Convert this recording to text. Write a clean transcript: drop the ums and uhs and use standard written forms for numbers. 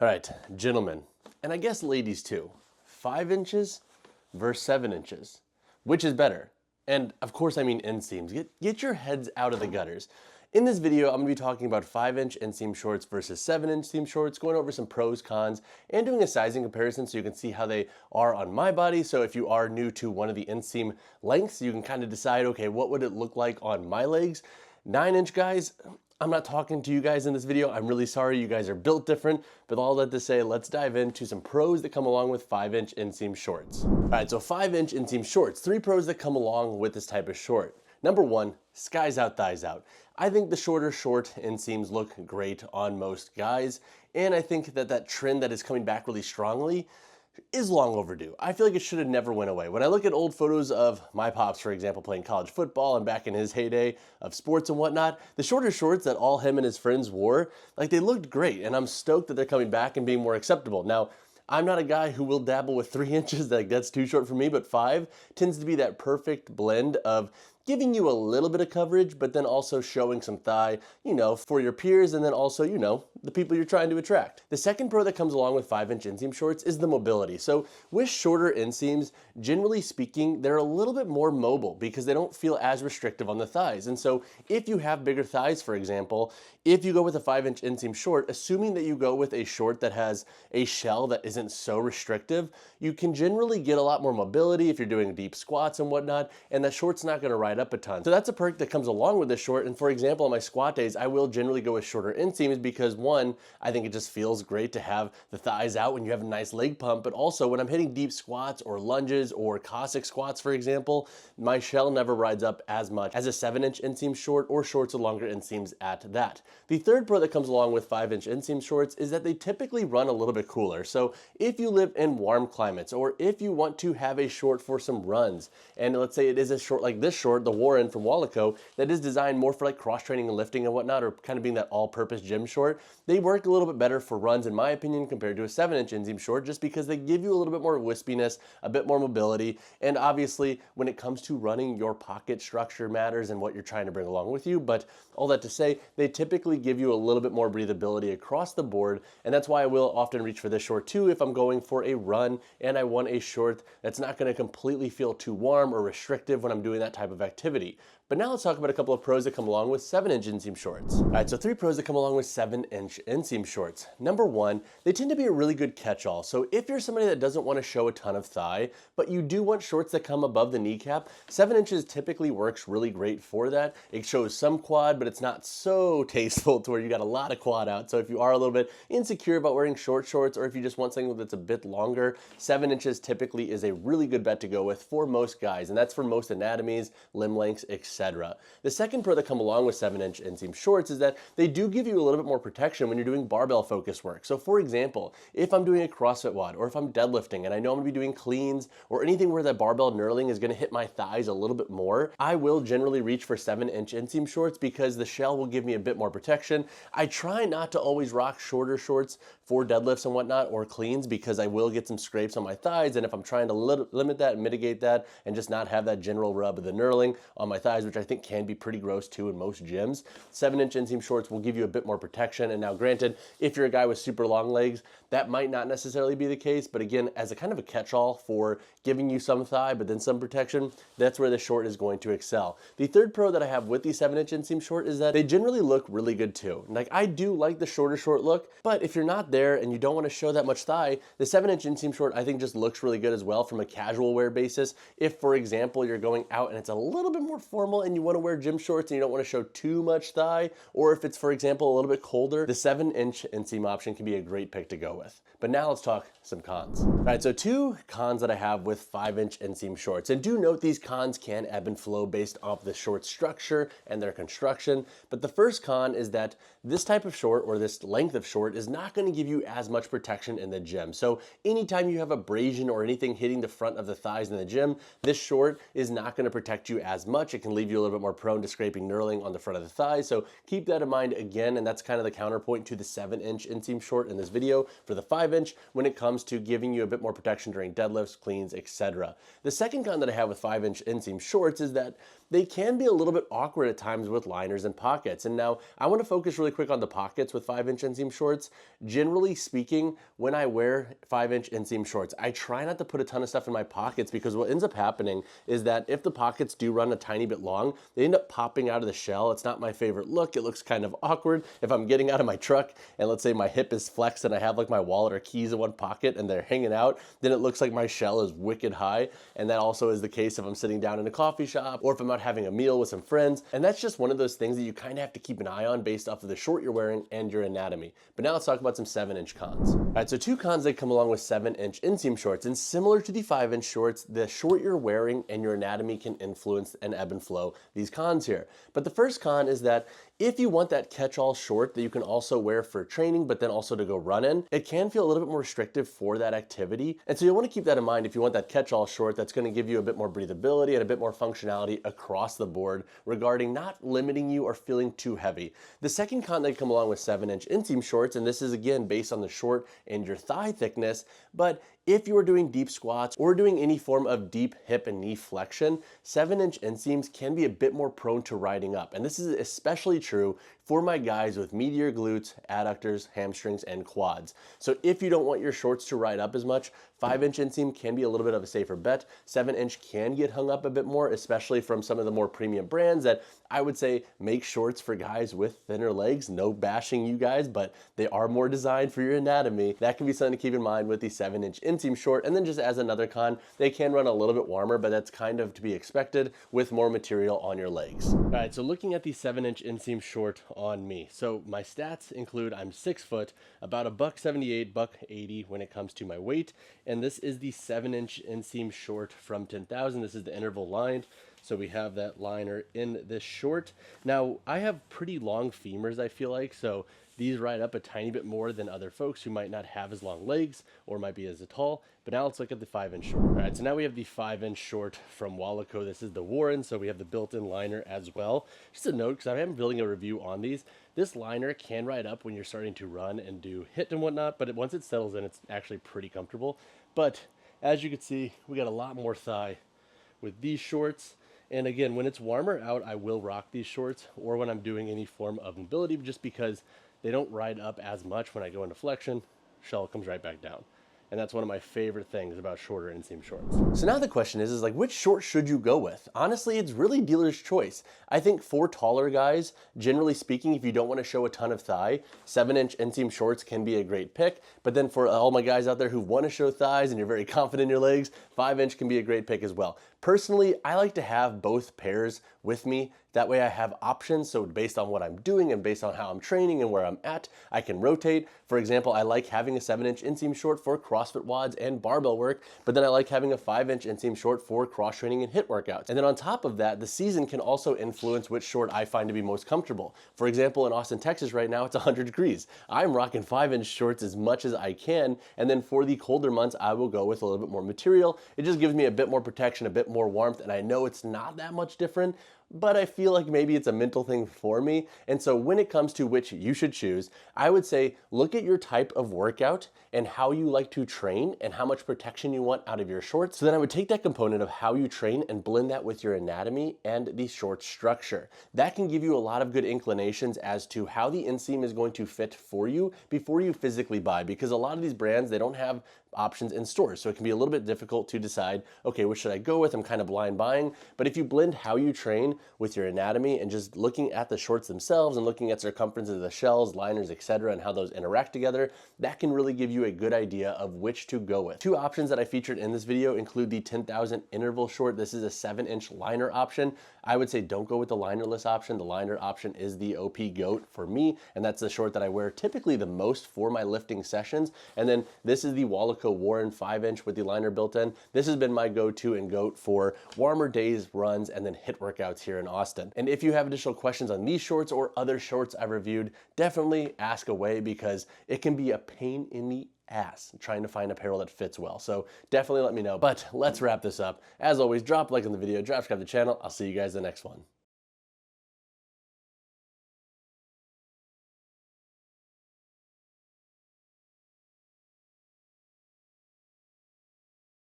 All right, gentlemen, and I guess ladies too, 5 inches versus 7 inches. Which is better? And of course I mean inseams. Get your heads out of the gutters. In this video, I'm gonna be talking about 5-inch inseam shorts versus 7-inch inseam shorts, going over some pros, cons, and doing a sizing comparison so you can see how they are on my body. So if you are new to one of the inseam lengths, you can kind of decide, okay, what would it look like on my legs? 9-inch guys, I'm not talking to you guys in this video. I'm really sorry, you guys are built different, but all that to say, let's dive into some pros that come along with 5-inch inseam shorts. All right, so 5-inch inseam shorts, 3 pros that come along with this type of short. Number 1, skies out, thighs out. I think the short inseams look great on most guys, and I think that trend that is coming back really strongly is long overdue. I feel like it should have never went away. When I look at old photos of my pops, for example, playing college football and back in his heyday of sports and whatnot, the shorter shorts that all him and his friends wore, like they looked great, and I'm stoked that they're coming back and being more acceptable. Now, I'm not a guy who will dabble with 3 inches, like that's too short for me, but 5 tends to be that perfect blend of giving you a little bit of coverage, but then also showing some thigh, for your peers, and then also, the people you're trying to attract. The second pro that comes along with 5-inch inseam shorts is the mobility. So with shorter inseams, generally speaking, they're a little bit more mobile because they don't feel as restrictive on the thighs. And so if you have bigger thighs, for example, if you go with a 5-inch inseam short, assuming that you go with a short that has a shell that isn't so restrictive, you can generally get a lot more mobility if you're doing deep squats and whatnot, and that short's not gonna ride up a ton. So that's a perk that comes along with this short. And for example, on my squat days, I will generally go with shorter inseams because one, I think it just feels great to have the thighs out when you have a nice leg pump, but also when I'm hitting deep squats or lunges or Cossack squats, for example, my shell never rides up as much as a 7-inch inseam short or shorts with longer inseams at that. The third pro that comes along with 5-inch inseam shorts is that they typically run a little bit cooler. So if you live in warm climates, or if you want to have a short for some runs, and let's say it is a short like this short, the Warren from Wallaco, that is designed more for like cross training and lifting and whatnot, or kind of being that all-purpose gym short, they work a little bit better for runs in my opinion compared to a 7-inch inseam short, just because they give you a little bit more wispiness, a bit more mobility, and obviously when it comes to running, your pocket structure matters and what you're trying to bring along with you. But all that to say, they typically give you a little bit more breathability across the board, and that's why I will often reach for this short too if I'm going for a run and I want a short that's not going to completely feel too warm or restrictive when I'm doing that type of activity. But now let's talk about a couple of pros that come along with 7-inch inseam shorts. All right, so 3 pros that come along with 7-inch inseam shorts. Number 1, they tend to be a really good catch-all. So if you're somebody that doesn't want to show a ton of thigh, but you do want shorts that come above the kneecap, 7 inches typically works really great for that. It shows some quad, but it's not so tasteful to where you got a lot of quad out. So if you are a little bit insecure about wearing short shorts, or if you just want something that's a bit longer, 7 inches typically is a really good bet to go with for most guys, and that's for most anatomies, limb lengths, etc. The second pro that come along with 7-inch inseam shorts is that they do give you a little bit more protection when you're doing barbell focus work. So for example, if I'm doing a CrossFit WOD, or if I'm deadlifting and I know I'm gonna be doing cleans, or anything where that barbell knurling is gonna hit my thighs a little bit more, I will generally reach for 7-inch inseam shorts because the shell will give me a bit more protection. I try not to always rock shorter shorts for deadlifts and whatnot, or cleans, because I will get some scrapes on my thighs, and if I'm trying to limit that and mitigate that and just not have that general rub of the knurling on my thighs, which I think can be pretty gross too in most gyms, 7-inch inseam shorts will give you a bit more protection. And now granted, if you're a guy with super long legs, that might not necessarily be the case, but again, as a kind of a catch-all for giving you some thigh but then some protection, that's where the short is going to excel. The third pro that I have with the 7-inch inseam short is that they generally look really good too. Like, I do like the shorter short look, but if you're not there and you don't want to show that much thigh, the 7-inch inseam short I think just looks really good as well from a casual wear basis. If, for example, you're going out and it's a little bit more formal and you want to wear gym shorts and you don't want to show too much thigh, or if it's, for example, a little bit colder, the 7-inch inseam option can be a great pick to go with. But now let's talk some cons. All right, so 2 cons that I have with 5-inch inseam shorts, and do note these cons can ebb and flow based off the short structure and their construction. But the first con is that this type of short, or this length of short, is not going to give you as much protection in the gym. So anytime you have abrasion or anything hitting the front of the thighs in the gym, this short is not going to protect you as much. It can leave you a little bit more prone to scraping knurling on the front of the thigh. So keep that in mind again, and that's kind of the counterpoint to the 7-inch inseam short in this video for the 5-inch when it comes to giving you a bit more protection during deadlifts, cleans, etc. The second con that I have with 5-inch inseam shorts is that they can be a little bit awkward at times with liners and pockets. And now I want to focus really quick on the pockets with 5-inch inseam shorts. Generally speaking, when I wear 5-inch inseam shorts, I try not to put a ton of stuff in my pockets, because what ends up happening is that if the pockets do run a tiny bit long, they end up popping out of the shell. It's not my favorite look. It looks kind of awkward. If I'm getting out of my truck and let's say my hip is flexed and I have like my wallet or keys in one pocket and they're hanging out, then it looks like my shell is wicked high. And that also is the case if I'm sitting down in a coffee shop or if I'm out having a meal with some friends. And that's just one of those things that you kind of have to keep an eye on based off of the short you're wearing and your anatomy. But now let's talk about some 7-inch cons. All right, so 2 cons that come along with 7-inch inseam shorts. And similar to the 5-inch shorts, the short you're wearing and your anatomy can influence and ebb and flow these cons here. But the first con is that if you want that catch-all short that you can also wear for training, but then also to go run in, it can feel a little bit more restrictive for that activity. And so you'll want to keep that in mind if you want that catch-all short that's going to give you a bit more breathability and a bit more functionality across the board regarding not limiting you or feeling too heavy. The second con that come along with 7-inch inseam shorts, and this is again based on the short and your thigh thickness, but if you are doing deep squats or doing any form of deep hip and knee flexion, 7-inch inseams can be a bit more prone to riding up. And this is especially true for my guys with medial glutes, adductors, hamstrings, and quads. So if you don't want your shorts to ride up as much, 5-inch inseam can be a little bit of a safer bet. 7-inch can get hung up a bit more, especially from some of the more premium brands that I would say make shorts for guys with thinner legs. No bashing you guys, but they are more designed for your anatomy. That can be something to keep in mind with the 7-inch inseam short. And then just as another con, they can run a little bit warmer, but that's kind of to be expected with more material on your legs. All right, so looking at the 7-inch inseam short on me. So my stats include I'm 6 foot, about a $178, $180 when it comes to my weight. And this is the 7-inch inseam short from 10,000. This is the interval lined. So we have that liner in this short. Now I have pretty long femurs, I feel like, so these ride up a tiny bit more than other folks who might not have as long legs or might be as tall. But now let's look at the 5-inch short. All right, so now we have the 5-inch short from Wallaco. This is the Warren, so we have the built-in liner as well. Just a note, because I am building a review on these, this liner can ride up when you're starting to run and do HIIT and whatnot, but once it settles in, it's actually pretty comfortable. But as you can see, we got a lot more thigh with these shorts. And again, when it's warmer out, I will rock these shorts, or when I'm doing any form of mobility, just because they don't ride up as much when I go into flexion. Shell comes right back down. And that's one of my favorite things about shorter inseam shorts. So now the question is like, which short should you go with? Honestly, it's really dealer's choice. I think for taller guys, generally speaking, if you don't want to show a ton of thigh, 7-inch inseam shorts can be a great pick. But then for all my guys out there who want to show thighs and you're very confident in your legs, 5-inch can be a great pick as well. Personally, I like to have both pairs with me. That way I have options, so based on what I'm doing and based on how I'm training and where I'm at, I can rotate. For example, I like having a 7-inch inseam short for CrossFit WODs and barbell work, but then I like having a 5-inch inseam short for cross training and HIIT workouts. And then on top of that, the season can also influence which short I find to be most comfortable. For example, in Austin, Texas right now, it's 100 degrees. I'm rocking 5-inch shorts as much as I can, and then for the colder months, I will go with a little bit more material. It just gives me a bit more protection, a bit more warmth, and I know it's not that much different, but I feel like maybe it's a mental thing for me. And so when it comes to which you should choose, I would say look at your type of workout and how you like to train and how much protection you want out of your shorts. So then I would take that component of how you train and blend that with your anatomy and the short structure. That can give you a lot of good inclinations as to how the inseam is going to fit for you before you physically buy, because a lot of these brands, they don't have options in stores. So it can be a little bit difficult to decide, okay, what should I go with? I'm kind of blind buying. But if you blend how you train with your anatomy and just looking at the shorts themselves and looking at circumferences of the shells, liners, etc., and how those interact together, that can really give you a good idea of which to go with. 2 options that I featured in this video include the 10,000 interval short. This is a 7-inch liner option. I would say don't go with the linerless option. The liner option is the OP GOAT for me, and that's the short that I wear typically the most for my lifting sessions. And then this is the Wallaco Warren 5-inch with the liner built in. This has been my go-to and GOAT for warmer days, runs, and then HIIT workouts here in Austin. And if you have additional questions on these shorts or other shorts I've reviewed, definitely ask away, because it can be a pain in the ass trying to find apparel that fits well. So definitely let me know. But let's wrap this up. As always, drop a like on the video, subscribe to the channel. I'll see you guys in the next one.